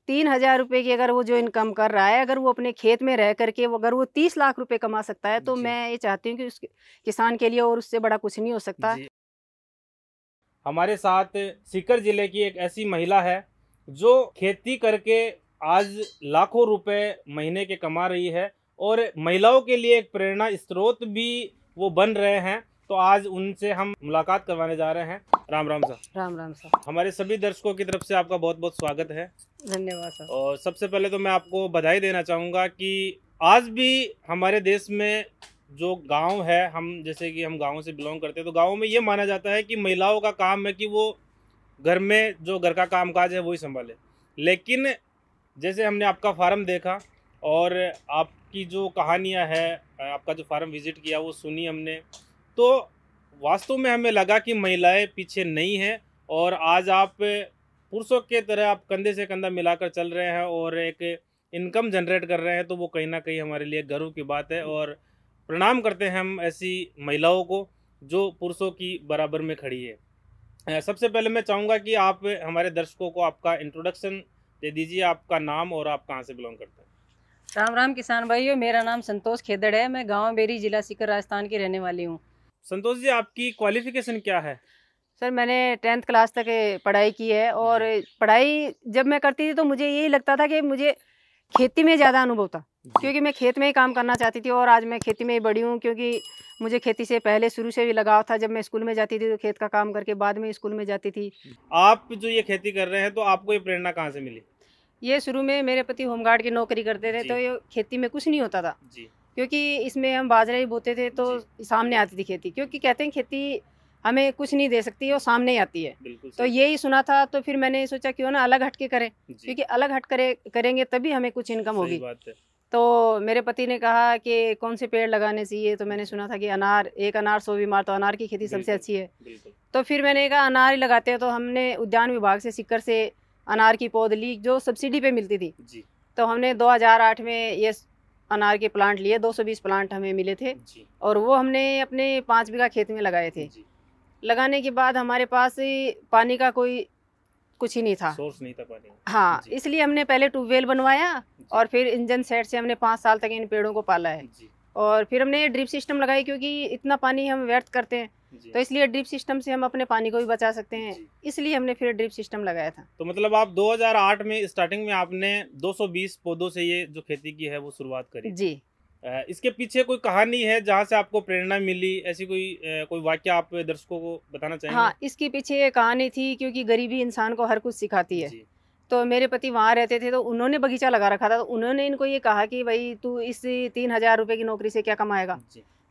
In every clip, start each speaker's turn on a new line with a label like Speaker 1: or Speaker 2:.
Speaker 1: 3,000 रुपये की अगर वो जो इनकम कर रहा है, अगर वो अपने खेत में रह करके अगर वो 30 लाख रुपए कमा सकता है, तो मैं ये चाहती हूँ कि उस किसान के लिए और उससे बड़ा कुछ नहीं हो सकता।
Speaker 2: हमारे साथ सीकर जिले की एक ऐसी महिला है जो खेती करके आज लाखों रुपए महीने के कमा रही है और महिलाओं के लिए एक प्रेरणा स्रोत भी वो बन रहे हैं। तो आज उनसे हम मुलाकात करवाने जा रहे हैं। राम राम सर।
Speaker 1: राम राम सर।
Speaker 2: हमारे सभी दर्शकों की तरफ से आपका बहुत बहुत स्वागत है।
Speaker 1: धन्यवाद सर।
Speaker 2: और सबसे पहले तो मैं आपको बधाई देना चाहूँगा कि आज भी हमारे देश में जो गांव है, हम जैसे कि हम गांव से बिलोंग करते हैं, तो गांव में ये माना जाता है कि महिलाओं का काम है कि वो घर में जो घर का कामकाज है वही संभाले। लेकिन जैसे हमने आपका फार्म देखा और आपकी जो कहानियां है, आपका जो फार्म विजिट किया वो सुनी हमने, तो वास्तव में हमें लगा कि महिलाएं पीछे नहीं हैं और आज आप पुरुषों के तरह आप कंधे से कंधा मिलाकर चल रहे हैं और एक इनकम जनरेट कर रहे हैं। तो वो कहीं ना कहीं हमारे लिए गर्व की बात है और प्रणाम करते हैं हम ऐसी महिलाओं को जो पुरुषों की बराबर में खड़ी है। सबसे पहले मैं चाहूँगा कि आप हमारे दर्शकों को आपका इंट्रोडक्शन दे दीजिए, आपका नाम और आप कहाँ से बिलोंग करते हैं।
Speaker 1: राम राम किसान भाइयों, मेरा नाम संतोष खेदड़ है। मैं गांव बेरी, जिला सीकर, राजस्थान की रहने वाली हूँ।
Speaker 2: संतोष जी, आपकी क्वालिफिकेशन क्या है?
Speaker 1: सर, मैंने 10th क्लास तक पढ़ाई की है और पढ़ाई जब मैं करती थी तो मुझे यही लगता था कि मुझे खेती में ज़्यादा अनुभव था, क्योंकि मैं खेत में ही काम करना चाहती थी और आज मैं खेती में ही बड़ी हूँ। क्योंकि मुझे खेती से पहले शुरू से भी लगाव था। जब मैं स्कूल में जाती थी तो खेत का काम करके बाद में स्कूल में जाती थी।
Speaker 2: आप जो ये खेती कर रहे हैं तो आपको ये प्रेरणा कहाँ से मिली?
Speaker 1: ये शुरू में मेरे पति होमगार्ड की नौकरी करते थे,
Speaker 2: जी।
Speaker 1: तो ये खेती में कुछ नहीं होता था
Speaker 2: जी।
Speaker 1: क्योंकि इसमें हम बाजरा ही बोते थे तो सामने आती थी खेती। क्योंकि कहते हैं खेती हमें कुछ नहीं दे सकती और सामने ही आती है। तो यही सुना था, तो फिर मैंने सोचा क्यों ना अलग हट के करें, क्योंकि अलग हट करेंगे तभी हमें कुछ इनकम होगी। तो मेरे पति ने कहा कि कौन से पेड़ लगाने चाहिए, तो मैंने सुना था कि अनार, एक अनार 100 बीमार, तो अनार की खेती सबसे अच्छी है। तो फिर मैंने कहा अनार ही लगाते हैं। तो हमने उद्यान विभाग से सीकर से अनार की पौध ली जो सब्सिडी पे मिलती थी। तो हमने 2008 में ये अनार के प्लांट लिए, 220 प्लांट हमें मिले थे और वो हमने अपने 5 बीघा खेत में लगाए थे। लगाने के बाद हमारे पास पानी का कोई कुछ ही नहीं था, सोर्स नहीं था पानी। हाँ, इसलिए हमने पहले ट्यूबवेल बनवाया और फिर इंजन सेट से हमने 5 साल तक इन पेड़ों को पाला है। और फिर हमने ड्रिप सिस्टम लगाई, क्योंकि इतना पानी हम व्यर्थ करते हैं तो इसलिए ड्रिप सिस्टम से हम अपने पानी को भी बचा सकते हैं, इसलिए हमने फिर ड्रिप सिस्टम लगाया था।
Speaker 2: तो मतलब आप 2008 में स्टार्टिंग में आपने 220 पौधों से ये जो खेती की है वो शुरुआत करी
Speaker 1: जी।
Speaker 2: इसके पीछे कोई कहानी है जहाँ से आपको प्रेरणा मिली? ऐसी कोई वाक्य आप दर्शकों को बताना चाहेंगे?
Speaker 1: हाँ, इसके पीछे ये कहानी थी, क्योंकि गरीबी इंसान को हर कुछ सिखाती है। तो मेरे पति वहाँ रहते थे तो उन्होंने बगीचा लगा रखा था। तो उन्होंने इनको ये कहा कि भाई तू इस 3,000 रुपये की नौकरी से क्या कमाएगा,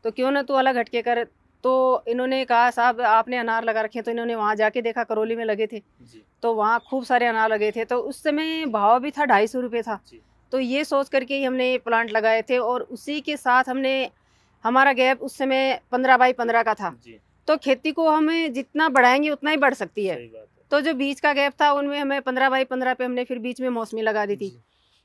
Speaker 1: तो क्यों ना तू अलग हटके कर। तो इन्होंने कहा साहब आपने अनार लगा रखे हैं। तो इन्होंने वहाँ जाके देखा, करौली में लगे थे, तो वहाँ खूब सारे अनार लगे थे। तो उस समय भाव भी था 250 रुपये था। तो ये सोच करके ही हमने प्लांट लगाए थे और उसी के साथ हमने, हमारा गैप उस समय 15 बाई 15 का था। तो खेती को हमें जितना बढ़ाएंगे उतना ही बढ़ सकती है। तो जो बीच का गैप था उनमें हमें 15 बाई 15 पे हमने फिर बीच में मौसमी लगा दी थी।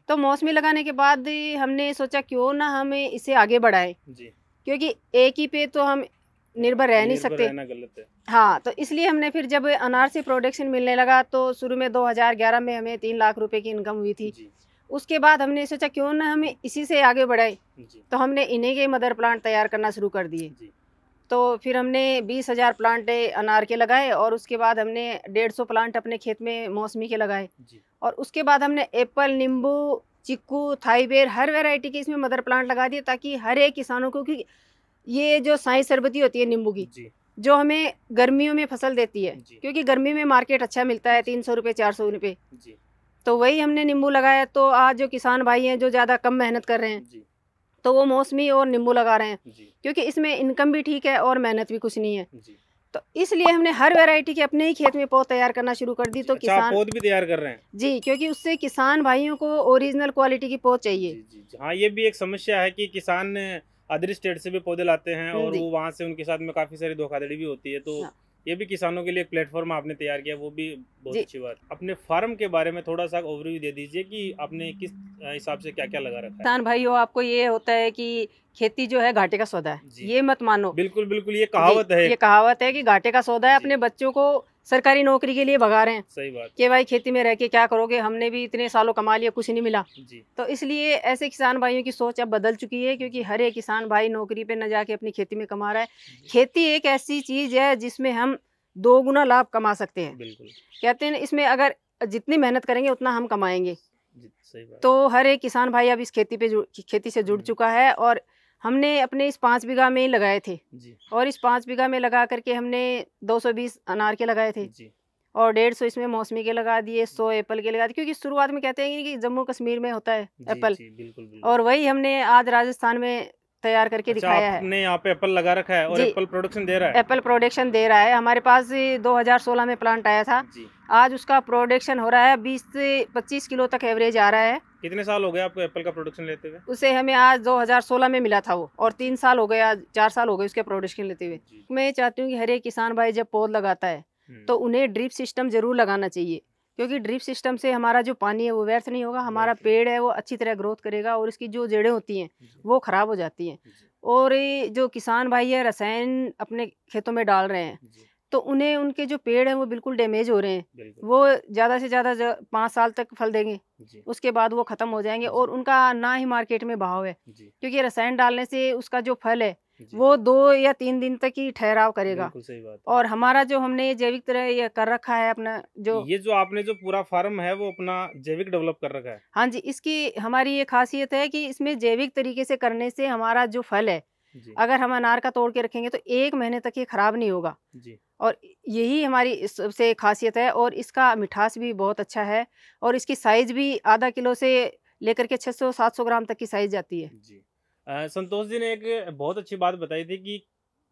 Speaker 1: तो मौसमी लगाने के बाद हमने सोचा क्यों ना हमें इसे आगे बढ़ाएं, क्योंकि एक ही पे तो हम निर्भर रह नहीं सकते।
Speaker 2: गलत है।
Speaker 1: हाँ, तो इसलिए हमने फिर जब अनार से प्रोडक्शन मिलने लगा तो शुरू में 2011 में हमें 3 लाख रुपए की इनकम हुई थी। उसके बाद हमने सोचा क्यों ना हमें इसी से आगे बढ़ाए, तो हमने इन्हीं के मदर प्लांट तैयार करना शुरू कर दिए। तो फिर हमने 20,000 प्लांट अनार के लगाए और उसके बाद हमने 150 प्लांट अपने खेत में मौसमी के लगाए। और उसके बाद हमने एप्पल, नींबू, चिक्कू, थाईबेर, हर वैरायटी के इसमें मदर प्लांट लगा दिए, ताकि हर एक किसानों को, कि ये जो साई शरबती होती है नींबू की, जो हमें गर्मियों में फसल देती है, क्योंकि गर्मी में मार्केट अच्छा मिलता है 300 रुपये 400 रुपये, तो वही हमने नींबू लगाया। तो आज जो किसान भाई हैं जो ज़्यादा कम मेहनत कर रहे हैं तो वो मौसमी और नींबू लगा रहे हैं, क्योंकि इसमें इनकम भी ठीक है और मेहनत भी कुछ नहीं है। तो इसलिए हमने हर वैरायटी के अपने ही खेत में पौध तैयार करना शुरू कर दी। तो किसान
Speaker 2: पौध भी तैयार कर रहे हैं?
Speaker 1: जी, क्योंकि उससे किसान भाइयों को ओरिजिनल क्वालिटी की पौध चाहिए।
Speaker 2: हाँ, ये भी एक समस्या है कि किसान अदर स्टेट से भी पौधे लाते हैं और वो वहाँ से उनके साथ में काफ़ी सारी धोखाधड़ी भी होती है। तो ये भी किसानों के लिए एक प्लेटफॉर्म आपने तैयार किया, वो भी बहुत
Speaker 1: जी।
Speaker 2: अच्छी बात। अपने फार्म के बारे में थोड़ा सा ओवरव्यू दे दीजिए कि आपने किस हिसाब से क्या क्या लगा रखा है।
Speaker 1: किसान भाइयों, आपको ये होता है कि खेती जो है घाटे का सौदा है,
Speaker 2: जी।
Speaker 1: ये मत मानो।
Speaker 2: बिल्कुल बिल्कुल, ये
Speaker 1: जी,
Speaker 2: कहावत है
Speaker 1: ये कहावत है कि घाटे का सौदा है।
Speaker 2: जी।
Speaker 1: अपने बच्चों को सरकारी नौकरी के लिए भगा रहे हैं
Speaker 2: सही बात
Speaker 1: कि भाई खेती में रह के क्या करोगे, हमने भी इतने सालों कमा लिया, कुछ नहीं मिला।
Speaker 2: जी।
Speaker 1: तो इसलिए ऐसे किसान भाइयों की सोच अब बदल चुकी है, क्योंकि हर एक किसान भाई नौकरी पे न जाके अपनी खेती में कमा रहा है।
Speaker 2: जी।
Speaker 1: खेती एक ऐसी चीज है जिसमें हम 2 गुना लाभ कमा सकते हैं।
Speaker 2: बिल्कुल
Speaker 1: कहते हैं ना, इसमें अगर जितनी मेहनत करेंगे उतना हम कमाएंगे।
Speaker 2: जी, सही बात।
Speaker 1: तो हर एक किसान भाई अब इस खेती से जुड़ चुका है। और हमने अपने इस 5 बीघा में ही लगाए थे,
Speaker 2: जी
Speaker 1: और इस 5 बीघा में लगा करके हमने 220 अनार के लगाए थे,
Speaker 2: जी
Speaker 1: और 150 इसमें मौसमी के लगा दिए, 100 एप्पल के लगा दिए, क्योंकि शुरुआत में कहते हैं कि जम्मू कश्मीर में होता है
Speaker 2: जी
Speaker 1: एप्पल,
Speaker 2: जी, बिल्कुल बिल्कुल।
Speaker 1: और वही हमने आज राजस्थान में तैयार करके
Speaker 2: अच्छा,
Speaker 1: दिखाया है।
Speaker 2: आपने यहाँ पे एप्पल लगा रखा है और
Speaker 1: जी।
Speaker 2: एप्पल प्रोडक्शन दे रहा है।
Speaker 1: एप्पल प्रोडक्शन दे रहा है। हमारे पास 2016 में प्लांट आया था,
Speaker 2: जी।
Speaker 1: आज उसका प्रोडक्शन हो रहा है 20 से 25 किलो तक एवरेज आ रहा है।
Speaker 2: कितने साल हो गए आपको एप्पल का प्रोडक्शन लेते हुए?
Speaker 1: उसे हमें आज 2016 में मिला था वो, और 3 साल हो गए, आज 4 साल हो गए उसके प्रोडक्शन लेते हुए।
Speaker 2: जी।
Speaker 1: मैं चाहती हूँ कि हर एक किसान भाई जब पौध लगाता है तो उन्हें ड्रिप सिस्टम जरूर लगाना चाहिए, क्योंकि ड्रिप सिस्टम से हमारा जो पानी है वो व्यर्थ नहीं होगा, हमारा
Speaker 2: व्यर्थ नहीं।
Speaker 1: पेड़ है वो अच्छी तरह ग्रोथ करेगा, और इसकी जो जड़ें होती हैं
Speaker 2: जी।
Speaker 1: वो खराब हो जाती हैं।
Speaker 2: जी।
Speaker 1: और ये जो किसान भाई है रसायन अपने खेतों में डाल रहे हैं,
Speaker 2: जी।
Speaker 1: तो उन्हें उनके जो पेड़ हैं वो बिल्कुल डैमेज हो रहे हैं।
Speaker 2: बिल्कुल।
Speaker 1: वो ज़्यादा से ज़्यादा 5 साल तक फल देंगे,
Speaker 2: जी।
Speaker 1: उसके बाद वो ख़त्म हो जाएंगे,
Speaker 2: जी।
Speaker 1: और उनका ना ही मार्केट में भाव है,
Speaker 2: जी।
Speaker 1: क्योंकि रसायन डालने से उसका जो फल है
Speaker 2: जी।
Speaker 1: वो 2 या 3 दिन तक ही ठहराव करेगा।
Speaker 2: बिल्कुल सही बात है।
Speaker 1: और हमारा जो हमने ये जैविक तरह ये कर रखा है अपना जो,
Speaker 2: ये जो आपने जो पूरा फार्म है वो अपना जैविक डेवलप कर रखा है।
Speaker 1: हाँ जी, इसकी हमारी ये खासियत है कि इसमें जैविक तरीके से करने से हमारा जो फल है,
Speaker 2: जी।
Speaker 1: अगर हम अनार का तोड़ के रखेंगे तो 1 महीने तक ये खराब नहीं होगा।
Speaker 2: जी।
Speaker 1: और यही हमारी सबसे खासियत है, और इसका मिठास भी बहुत अच्छा है, और इसकी साइज भी आधा किलो से लेकर के 600-700 ग्राम तक की साइज जाती है।
Speaker 2: जी। संतोष जी ने एक बहुत अच्छी बात बताई थी कि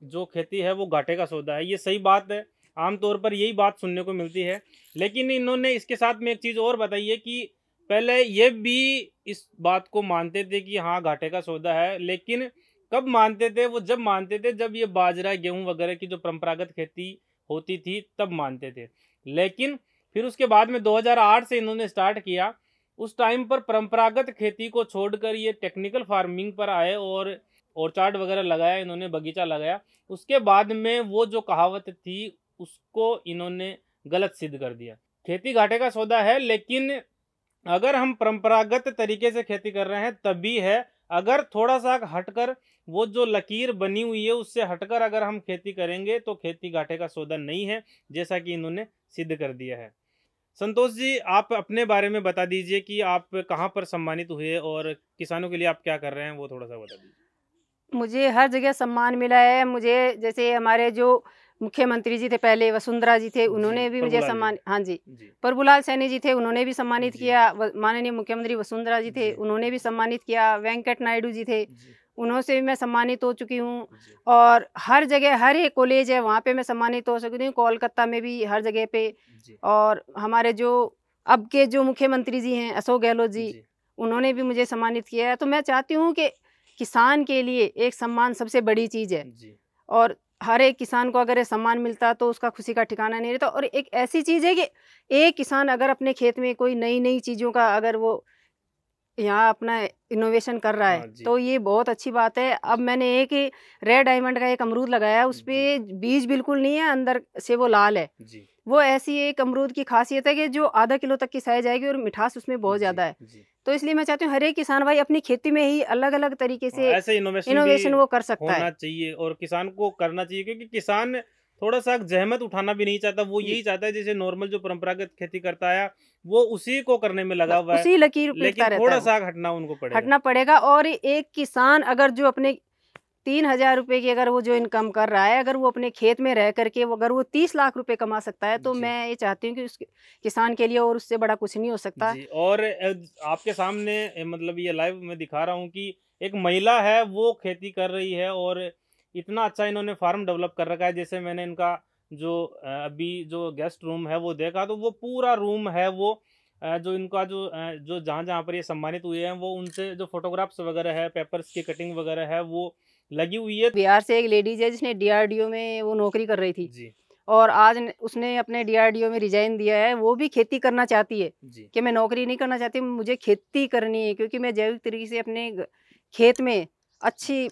Speaker 2: जो खेती है वो घाटे का सौदा है। ये सही बात है, आमतौर पर यही बात सुनने को मिलती है। लेकिन इन्होंने इसके साथ में एक चीज़ और बताई है कि पहले ये भी इस बात को मानते थे कि हाँ घाटे का सौदा है, लेकिन कब मानते थे? वो जब मानते थे जब ये बाजरा गेहूं वगैरह की जो परंपरागत खेती होती थी तब मानते थे। लेकिन फिर उसके बाद में 2008 से इन्होंने स्टार्ट किया। उस टाइम पर परंपरागत खेती को छोड़कर ये टेक्निकल फार्मिंग पर आए और ऑर्चार्ड वगैरह लगाया, इन्होंने बगीचा लगाया। उसके बाद में वो जो कहावत थी उसको इन्होंने गलत सिद्ध कर दिया। खेती घाटे का सौदा है, लेकिन अगर हम परंपरागत तरीके से खेती कर रहे हैं तभी है। अगर थोड़ा सा हटकर वो जो लकीर बनी हुई है उससे हटकर अगर हम खेती करेंगे तो खेती घाटे का सौदा नहीं है, जैसा कि इन्होंने सिद्ध कर दिया है। संतोष जी, आप अपने बारे में बता दीजिए कि आप कहाँ पर सम्मानित हुए और किसानों के लिए आप क्या कर रहे हैं, वो थोड़ा सा बता दीजिए।
Speaker 1: मुझे हर जगह सम्मान मिला है। मुझे जैसे हमारे जो मुख्यमंत्री जी थे पहले, वसुंधरा जी थे, उन्होंने भी मुझे
Speaker 2: प्रभुलाल जी।
Speaker 1: सम्मान, हाँ जी,
Speaker 2: जी।
Speaker 1: प्रभुलाल सैनी जी थे, उन्होंने भी सम्मानित
Speaker 2: जी।
Speaker 1: किया। माननीय मुख्यमंत्री वसुंधरा जी थे,
Speaker 2: जी।
Speaker 1: उन्होंने भी सम्मानित किया। वेंकट नायडू जी थे,
Speaker 2: जी।
Speaker 1: उन्होंने भी मैं सम्मानित हो चुकी हूँ।
Speaker 2: जी।
Speaker 1: और हर जगह, हर एक कॉलेज है वहाँ पे मैं सम्मानित हो सकती हूँ, कोलकाता में भी हर जगह पे।
Speaker 2: जी।
Speaker 1: और हमारे जो अब के जो मुख्यमंत्री जी हैं, अशोक गहलोत जी,
Speaker 2: जी।
Speaker 1: उन्होंने भी मुझे सम्मानित किया है। तो मैं चाहती हूँ कि किसान के लिए एक सम्मान सबसे बड़ी चीज़ है,
Speaker 2: जी।
Speaker 1: और हर एक किसान को अगर ये सम्मान मिलता तो उसका खुशी का ठिकाना नहीं रहता। और एक ऐसी चीज़ है कि एक किसान अगर अपने खेत में कोई नई नई चीज़ों का अगर वो यहाँ अपना इनोवेशन कर रहा है,
Speaker 2: हाँ जी।
Speaker 1: तो ये बहुत अच्छी बात है। अब मैंने एक रेड डायमंड का एक अमरूद लगाया है, उस पे बीज बिल्कुल नहीं है, अंदर से वो लाल है।
Speaker 2: जी।
Speaker 1: वो ऐसी एक अमरूद की खासियत है कि जो आधा किलो तक की साइज आएगी, और मिठास उसमें बहुत ज़्यादा है।
Speaker 2: जी।
Speaker 1: तो इसलिए मैं चाहती हूँ हर एक किसान भाई अपनी खेती में ही अलग अलग तरीके से
Speaker 2: ऐसे इनोवेशन
Speaker 1: इनोवेशन वो कर सकता
Speaker 2: होना
Speaker 1: है।
Speaker 2: चाहिए और किसान को करना चाहिए, क्योंकि किसान थोड़ा सा जहमत उठाना भी नहीं चाहता। वो यही चाहता है जैसे नॉर्मल जो परंपरागत खेती करता है वो उसी को करने में लगा
Speaker 1: बस
Speaker 2: हुआ है,
Speaker 1: उसी लकीर पे
Speaker 2: लेकिन
Speaker 1: रहता है
Speaker 2: थोड़ा
Speaker 1: वो।
Speaker 2: सा हटना उनको पड़ेगा।
Speaker 1: हटना पड़ेगा। और एक किसान अगर जो अपने 3,000 रुपए की अगर वो जो इनकम कर रहा है, अगर वो अपने खेत में रह करके वो अगर वो 30 लाख रुपए कमा सकता है, तो
Speaker 2: जी।
Speaker 1: मैं ये चाहती हूँ कि उस किसान के लिए और उससे बड़ा कुछ नहीं हो सकता।
Speaker 2: जी। और आपके सामने मतलब ये लाइव में दिखा रहा हूँ कि एक महिला है वो खेती कर रही है और इतना अच्छा इन्होंने फार्म डेवलप कर रखा है। जैसे मैंने इनका जो अभी जो गेस्ट रूम है वो देखा, तो वो पूरा रूम है वो जो इनका जो जहाँ जहाँ पर ये सम्मानित हुए हैं वो उनसे जो फोटोग्राफ्स वगैरह है, पेपर्स की कटिंग वगैरह है वो लगी हुई है।
Speaker 1: बिहार से एक लेडीज है जिसने DRDO में वो नौकरी कर रही थी,
Speaker 2: जी।
Speaker 1: और आज उसने अपने DRDO में रिजाइन दिया है। वो भी खेती करना चाहती है कि मैं नौकरी नहीं करना चाहती, मुझे खेती करनी है, क्योंकि मैं जैविक तरीके से अपने खेत में अच्छी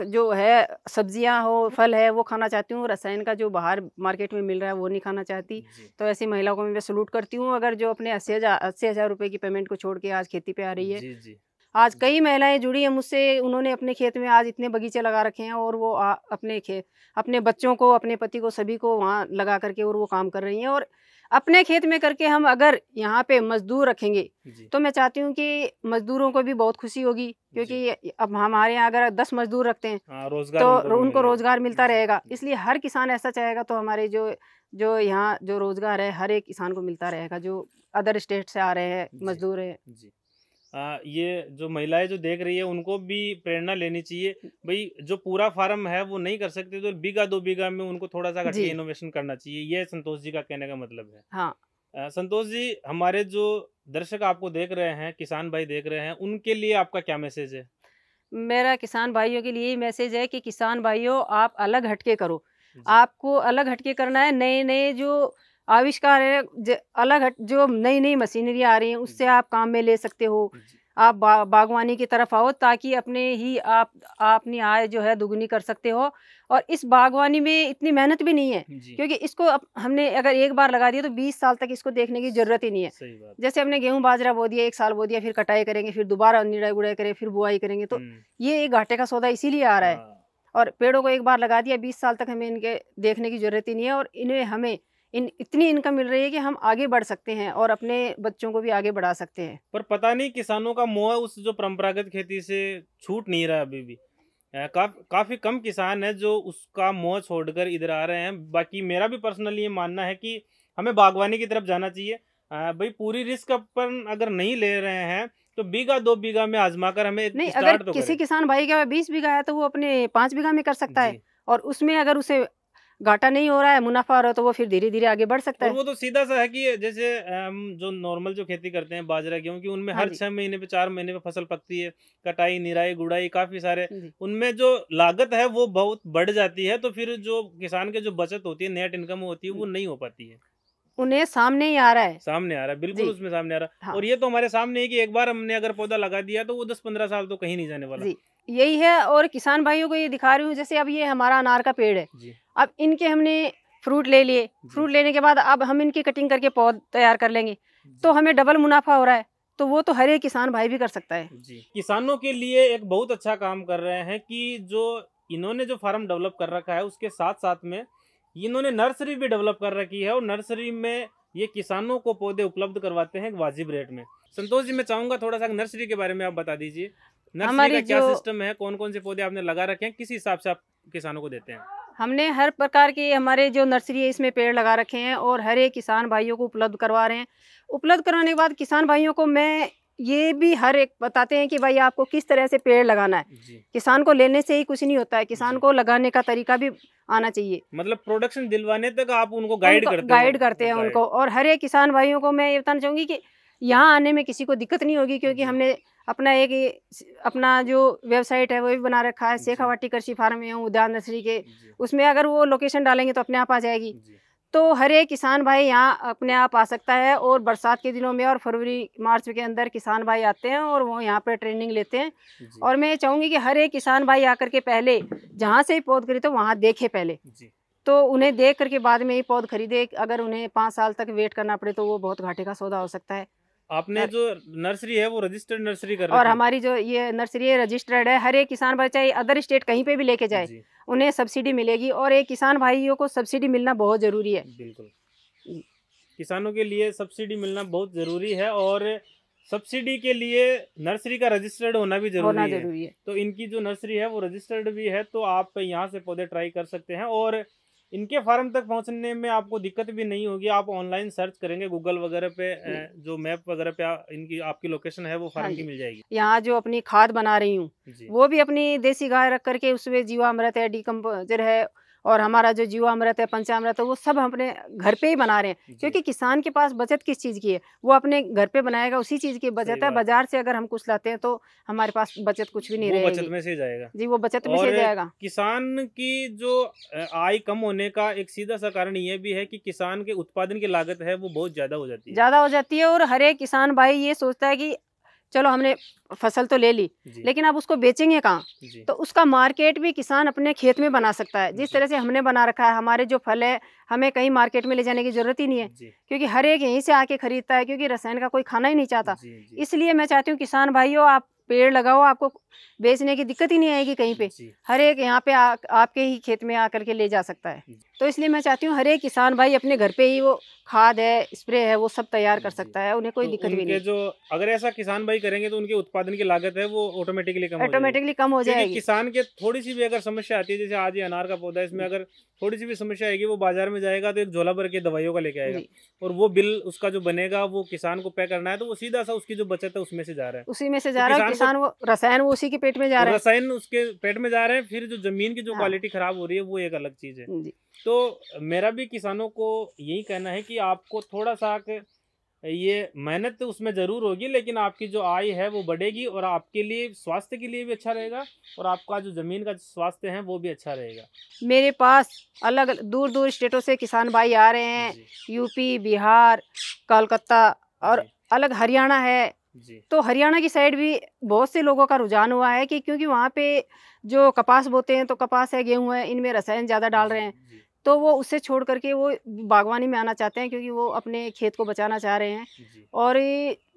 Speaker 1: जो है सब्जियां हो, फल है, वो खाना चाहती हूँ। रसायन का जो बाहर मार्केट में मिल रहा है वो नहीं खाना चाहती। तो ऐसी महिलाओं को मैं सलूट करती हूँ, अगर जो अपने 80,000 रुपये की पेमेंट को छोड़ के आज खेती पे आ रही है। आज कई महिलाएं जुड़ी हैं मुझसे, उन्होंने अपने खेत में आज इतने बगीचे लगा रखे हैं, और वो अपने बच्चों को, अपने पति को, सभी को वहाँ लगा करके और वो काम कर रही हैं। और अपने खेत में करके हम अगर यहाँ पे मजदूर रखेंगे तो मैं चाहती हूँ कि मजदूरों को भी बहुत खुशी होगी, क्योंकि अब हमारे यहाँ अगर 10 मजदूर रखते हैं तो उनको रोजगार मिलता रहेगा। इसलिए हर किसान ऐसा चाहेगा तो हमारे जो यहाँ जो रोजगार है हर एक किसान को मिलता रहेगा, जो अदर स्टेट से आ रहे हैं मजदूर है।
Speaker 2: ये जो महिलाएं जो देख रही है उनको भी प्रेरणा लेनी चाहिए भाई, जो पूरा फार्म है वो नहीं कर सकते तो बीघा 2 बीघा में उनको थोड़ा सा घटिया इनोवेशन करना चाहिए। ये संतोष जी का कहने का मतलब है।
Speaker 1: हाँ
Speaker 2: संतोष जी, हमारे जो दर्शक आपको देख रहे हैं, किसान भाई देख रहे हैं, उनके लिए आपका क्या मैसेज है? मेरा
Speaker 1: किसान भाइयों के लिए मैसेज है कि किसान भाइयों, आप अलग हटके करो। आपको अलग हटके करना है। नए नए जो आविष्कार है, जो नई नई मशीनरी आ रही हैं, उससे आप काम में ले सकते हो। आप बागवानी की तरफ आओ, ताकि अपने ही आप अपनी आय जो है दुगनी कर सकते हो। और इस बागवानी में इतनी मेहनत भी नहीं है, क्योंकि इसको हमने अगर एक बार लगा दिया तो 20 साल तक इसको देखने की जरूरत ही नहीं है। जैसे हमने गेहूं बाजरा बो दिया, 1 साल बो दिया, फिर कटाई करेंगे, फिर दोबारा निराई गुड़ाई करें, फिर बुआई करेंगे, तो ये एक घाटे का सौदा इसीलिए आ रहा है। और पेड़ों को एक बार लगा दिया, 20 साल तक हमें इनके देखने की जरूरत ही नहीं है। और इन्हें हमें इतनी इनकम मिल रही है कि हम आगे बढ़ सकते हैं और अपने बच्चों को भी आगे बढ़ा सकते हैं।
Speaker 2: पर पता नहीं किसानों का मोह उस जो परंपरागत खेती से छूट नहीं रहा अभी भी। काफी कम किसान है जो उसका मोह छोड़कर इधर आ रहे हैं। बाकी मेरा भी पर्सनली ये मानना है कि हमें बागवानी की तरफ जाना चाहिए। भाई पूरी रिस्क अपन अगर नहीं ले रहे हैं तो बीघा 2 बीघा में आजमाकर हमें
Speaker 1: नहीं, अगर किसी किसान भाई का 20 बीघा है तो वो अपने 5 बीघा में कर सकता है, और उसमें अगर उसे घाटा नहीं हो रहा है, मुनाफा हो रहा है, तो वो फिर धीरे धीरे आगे बढ़ सकता है।
Speaker 2: वो तो सीधा सा है कि जैसे जो नॉर्मल जो खेती करते हैं बाजरा गेहूं की, उनमें हर 6 महीने पे 4 महीने पे फसल पकती है, कटाई निराई गुड़ाई काफी सारे, उनमें जो लागत है वो बहुत बढ़ जाती है। तो फिर जो किसान के जो बचत होती है, नेट इनकम होती है, वो नहीं हो पाती है।
Speaker 1: उन्हें सामने ही आ रहा है,
Speaker 2: बिल्कुल उसमें सामने आ रहा है। हाँ। और ये तो हमारे सामने है कि एक बार हमने अगर पौधा लगा दिया तो वो 10-15 साल तो कहीं नहीं जाने वाला।
Speaker 1: यही है। और किसान भाइयों को ये दिखा रही हूँ, जैसे अब ये हमारा अनार का पेड़ है, अब इनके हमने फ्रूट ले लिए, फ्रूट लेने के बाद अब हम इनकी कटिंग करके पौध तैयार कर लेंगे, तो हमें डबल मुनाफा हो रहा है। तो वो तो हर एक किसान भाई भी कर सकता है।
Speaker 2: किसानों के लिए एक बहुत अच्छा काम कर रहे हैं कि जो इन्होंने जो फार्म डेवलप कर रखा है उसके साथ साथ में इन्होंने नर्सरी भी डेवलप कर रखी है, और नर्सरी में ये किसानों को पौधे उपलब्ध करवाते हैं वाजिब रेट में। संतोष जी, मैं चाहूंगा थोड़ा सा नर्सरी के बारे में आप बता दीजिए। नर्सरी का क्या सिस्टम है, कौन कौन से पौधे आपने लगा रखे हैं, किस हिसाब से आप किसानों को देते हैं?
Speaker 1: हमने हर प्रकार के हमारे जो नर्सरी है इसमें पेड़ लगा रखे हैं, और हर एक किसान भाइयों को उपलब्ध करवा रहे हैं। उपलब्ध कराने के बाद किसान भाइयों को मैं ये भी हर एक बताते हैं कि भाई आपको किस तरह से पेड़ लगाना है। किसान को लेने से ही कुछ नहीं होता है, किसान को लगाने का तरीका भी आना चाहिए।
Speaker 2: मतलब प्रोडक्शन दिलवाने तक आप उनको गाइड
Speaker 1: करते हैं उनको। और हर एक किसान भाइयों को मैं ये बताना चाहूँगी कि यहाँ आने में किसी को दिक्कत नहीं होगी, क्योंकि हमने अपना जो वेबसाइट है वो भी बना रखा है, शेखावाटी कृषि फार्म एवं उद्यान नर्सरी के। उसमें अगर वो लोकेशन डालेंगे तो अपने आप आ जाएगी। तो हर एक किसान भाई यहाँ अपने आप आ सकता है। और बरसात के दिनों में और फरवरी मार्च के अंदर किसान भाई आते हैं और वो यहाँ पर ट्रेनिंग लेते हैं। और मैं चाहूँगी कि हर एक किसान भाई आकर के पहले जहाँ से ही पौध खरीदे तो वहाँ देखे पहले, तो उन्हें देख करके बाद में ही पौध खरीदे। अगर उन्हें 5 साल तक वेट करना पड़े तो वो बहुत घाटे का सौदा हो सकता है।
Speaker 2: आपने जो नर्सरी है वो रजिस्टर्ड नर्सरी कर रही
Speaker 1: है, और हमारी जो ये नर्सरी है रजिस्टर्ड है। हर एक किसान भाई चाहे अदर स्टेट कहीं पे भी लेके जाए उन्हें सब्सिडी मिलेगी, और एक किसान भाइयों को सब्सिडी मिलना बहुत जरूरी है।
Speaker 2: बिल्कुल, किसानों के लिए सब्सिडी मिलना बहुत जरूरी है, और सब्सिडी के लिए नर्सरी का रजिस्टर्ड होना भी जरूरी है। तो इनकी जो नर्सरी है वो रजिस्टर्ड भी है, तो आप यहाँ से पौधे ट्राई कर सकते हैं। और इनके फार्म तक पहुंचने में आपको दिक्कत भी नहीं होगी। आप ऑनलाइन सर्च करेंगे गूगल वगैरह पे, जो मैप वगैरह पे इनकी आपकी लोकेशन है वो फार्म की मिल जाएगी।
Speaker 1: यहाँ जो अपनी खाद बना रही हूँ वो भी अपनी देसी गाय रख करके उसमें जीवामृत है, डीकम्पोजर है, और हमारा जो जीवामृत है, पंचामृत है, वो सब हम अपने घर पे ही बना रहे हैं, क्योंकि किसान के पास बचत किस चीज़ की है, वो अपने घर पे बनाएगा, उसी चीज़ की बचत है। बाजार से अगर हम कुछ लाते हैं तो हमारे पास बचत कुछ भी नहीं रहेगी,
Speaker 2: बचत में से जाएगा
Speaker 1: जी, वो बचत में से जाएगा।
Speaker 2: किसान की जो आय कम होने का एक सीधा सा कारण ये भी है कि किसान के उत्पादन की लागत है वो बहुत ज्यादा हो जाती है, और
Speaker 1: हर एक किसान भाई ये सोचता है कि चलो हमने फसल तो ले ली, लेकिन अब उसको बेचेंगे कहाँ, तो उसका मार्केट भी किसान अपने खेत में बना सकता है। जिस तरह से हमने बना रखा है, हमारे जो फल है हमें कहीं मार्केट में ले जाने की जरूरत ही नहीं है, क्योंकि हर एक यहीं से आके खरीदता है, क्योंकि रसायन का कोई खाना ही नहीं चाहता। इसलिए मैं चाहती हूँ किसान भाइयों, आप पेड़ लगाओ, आपको बेचने की दिक्कत ही नहीं आएगी कहीं पे, हर एक यहाँ पे आपके ही खेत में आकर के ले जा सकता है। तो इसलिए मैं चाहती हूँ हर एक किसान भाई अपने घर पे ही वो खाद है, स्प्रे है, वो सब तैयार कर सकता है, उन्हें कोई दिक्कत भी नहीं।
Speaker 2: जो अगर ऐसा किसान भाई करेंगे तो उनके उत्पादन की लागत है वो ऑटोमेटिकली कम हो जाएगी। किसान के थोड़ी सी भी अगर समस्या आती है, जैसे आज ये अनार का पौधा है, इसमें अगर थोड़ी सी भी समस्या आएगी, वो बाजार में जाएगा तो एक झोला भर के दवाइयों का लेके आएगा, और वो बिल उसका जो बनेगा वो किसान को पे करना है, तो वो सीधा सा उसकी जो बचत है उसमें से जा रहा है,
Speaker 1: उसी में से जा रहा है। किसान वो रसायन वो उसी के पेट में जा रहा है,
Speaker 2: रसायन उसके पेट में जा रहे हैं। फिर जो जमीन की जो क्वालिटी खराब हो रही है वो एक अलग चीज है। तो मेरा भी किसानों को यही कहना है कि आपको थोड़ा सा ये मेहनत तो उसमें जरूर होगी, लेकिन आपकी जो आय है वो बढ़ेगी, और आपके लिए स्वास्थ्य के लिए भी अच्छा रहेगा, और आपका जो जमीन का स्वास्थ्य है वो भी अच्छा रहेगा।
Speaker 1: मेरे पास अलग दूर दूर स्टेटों से किसान भाई आ रहे हैं, यूपी, बिहार, कोलकाता और अलग हरियाणा है। तो हरियाणा की साइड भी बहुत से लोगों का रुझान हुआ है कि क्योंकि वहाँ पे जो कपास बोते हैं, तो कपास है, गेहूं है, इनमें रसायन ज़्यादा डाल रहे हैं, तो वो उससे छोड़ करके वो बागवानी में आना चाहते हैं, क्योंकि वो अपने खेत को बचाना चाह रहे हैं। और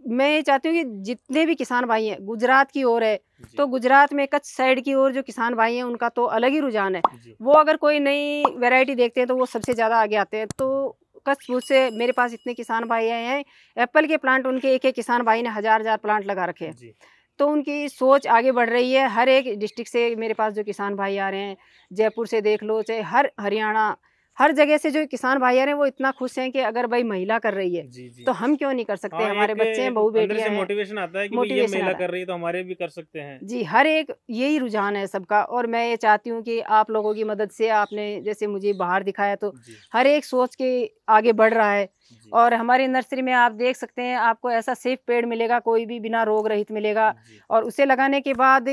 Speaker 1: मैं ये चाहती हूँ कि जितने भी किसान भाई हैं, गुजरात की ओर है, तो गुजरात में कच्छ साइड की ओर जो किसान भाई हैं उनका तो अलग ही रुझान है, वो अगर कोई नई वैरायटी देखते हैं तो वो सबसे ज़्यादा आगे आते हैं। तो कच्छ से मेरे पास इतने किसान भाई आए हैं, एप्पल के प्लांट उनके एक एक किसान भाई ने हजार प्लांट लगा रखे हैं, तो उनकी सोच आगे बढ़ रही है। हर एक डिस्ट्रिक्ट से मेरे पास जो किसान भाई आ रहे हैं, जयपुर से देख लो, चाहे हरियाणा, हर जगह से जो किसान भाई आ रहे हैं, वो इतना खुश हैं कि अगर भाई महिला कर रही है तो हम क्यों नहीं कर सकते। हमारे बच्चे हैं, बहू बेटियां हैं,
Speaker 2: मोटिवेशन आता है कि ये महिला कर रही है तो हमारे भी कर सकते हैं।
Speaker 1: जी, हर एक यही रुझान है सबका। और मैं ये चाहती हूँ कि आप लोगों की मदद से, आपने जैसे मुझे बाहर दिखाया, तो हर एक सोच के आगे बढ़ रहा है। और हमारी नर्सरी में आप देख सकते हैं, आपको ऐसा सेफ पेड़ मिलेगा, कोई भी बिना रोग रहित मिलेगा, और उसे लगाने के बाद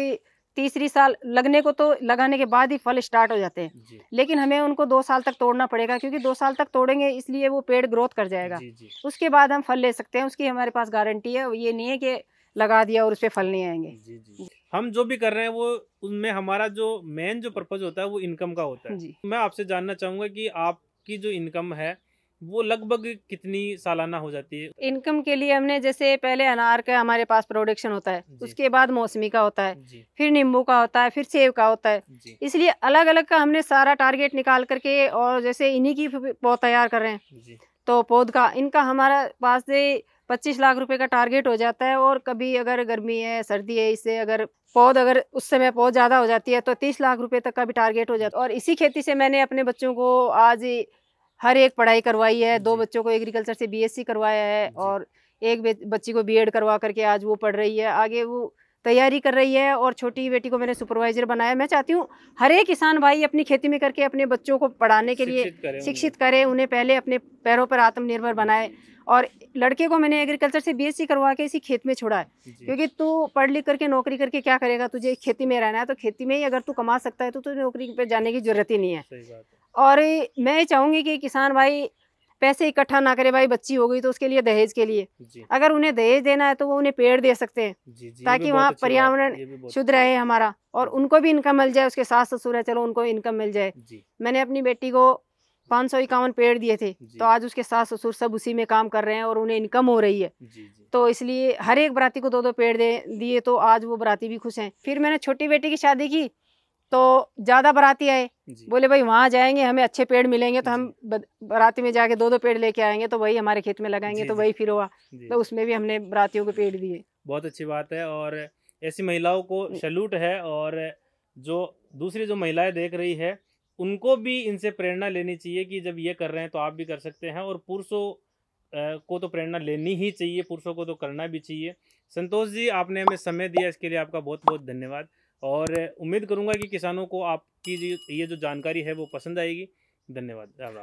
Speaker 1: तीसरी साल लगने को, तो लगाने के बाद ही फल स्टार्ट हो जाते हैं, लेकिन हमें उनको 2 साल तक तोड़ना पड़ेगा, क्योंकि 2 साल तक तोड़ेंगे इसलिए वो पेड़ ग्रोथ कर जाएगा। उसके बाद हम फल ले सकते हैं, उसकी हमारे पास गारंटी है। ये नहीं है कि लगा दिया और उस पर फल नहीं आएंगे।
Speaker 2: हम जो भी कर रहे हैं वो उनमें हमारा जो मेन जो पर्पज होता है वो इनकम का होता है। मैं आपसे जानना चाहूंगा कि आपकी जो इनकम है वो लगभग कितनी सालाना हो जाती है?
Speaker 1: इनकम के लिए हमने जैसे पहले अनार का हमारे पास प्रोडक्शन होता है, उसके बाद मौसमी का होता है, फिर नींबू का होता है, फिर सेब का होता है, इसलिए अलग अलग का हमने सारा टारगेट निकाल करके, और जैसे इन्हीं की पौध तैयार कर रहे हैं, तो पौध का इनका हमारा पास से 25 लाख रुपए का टारगेट हो जाता है। और कभी अगर गर्मी है, सर्दी है, इससे अगर पौध अगर उस समय पौध ज़्यादा हो जाती है तो 30 लाख रुपए तक का भी टारगेट हो जाता है। और इसी खेती से मैंने अपने बच्चों को आज हर एक पढ़ाई करवाई है। 2 बच्चों को एग्रीकल्चर से बीएससी करवाया है, और एक बच्ची को बीएड करवा करके आज वो पढ़ रही है, आगे वो तैयारी कर रही है, और छोटी बेटी को मैंने सुपरवाइजर बनाया। मैं चाहती हूँ हर एक किसान भाई अपनी खेती में करके अपने बच्चों को पढ़ाने के लिए शिक्षित करे, उन्हें पहले अपने पैरों पर आत्मनिर्भर बनाए। और लड़के को मैंने एग्रीकल्चर से बीएससी करवा के इसी खेत में छोड़ा है, क्योंकि तू पढ़ लिख करके नौकरी करके क्या करेगा, तुझे खेती में रहना है, तो खेती में ही अगर तू कमा सकता है तो तुझे नौकरी पे जाने की जरूरत ही नहीं है। और मैं चाहूँगी कि किसान भाई पैसे इकट्ठा ना करे, भाई बच्ची हो गई तो उसके लिए दहेज के लिए, अगर उन्हें दहेज देना है तो वो उन्हें पेड़ दे सकते हैं, ताकि वहाँ पर्यावरण शुद्ध रहे हमारा, और उनको भी इनकम मिल जाए। उसके सास ससुर है, चलो उनको इनकम मिल जाए। मैंने अपनी बेटी को 551 पेड़ दिए थे, तो आज उसके सास ससुर सब उसी में काम कर रहे हैं और उन्हें इनकम हो रही है। तो इसलिए हर एक बराती को 2-2 पेड़ दिए, तो आज वो बराती भी खुश हैं। फिर मैंने छोटी बेटी की शादी की तो ज़्यादा बराती आए, बोले भाई वहाँ जाएंगे हमें अच्छे पेड़ मिलेंगे तो हम बराती में जाके 2-2 पेड़ लेके आएंगे, तो वही हमारे खेत में लगाएंगे, तो वही फिर हुआ, तो उसमें भी हमने बरातियों को पेड़ दिए।
Speaker 2: बहुत अच्छी बात है, और ऐसी महिलाओं को सैल्यूट है। और जो दूसरी जो महिलाएं देख रही है उनको भी इनसे प्रेरणा लेनी चाहिए कि जब ये कर रहे हैं तो आप भी कर सकते हैं। और पुरुषों को तो प्रेरणा लेनी ही चाहिए, पुरुषों को तो करना भी चाहिए। संतोष जी, आपने हमें समय दिया, इसके लिए आपका बहुत बहुत धन्यवाद। और उम्मीद करूंगा कि किसानों को आपकी ये जो जानकारी है वो पसंद आएगी। धन्यवाद। राम राम।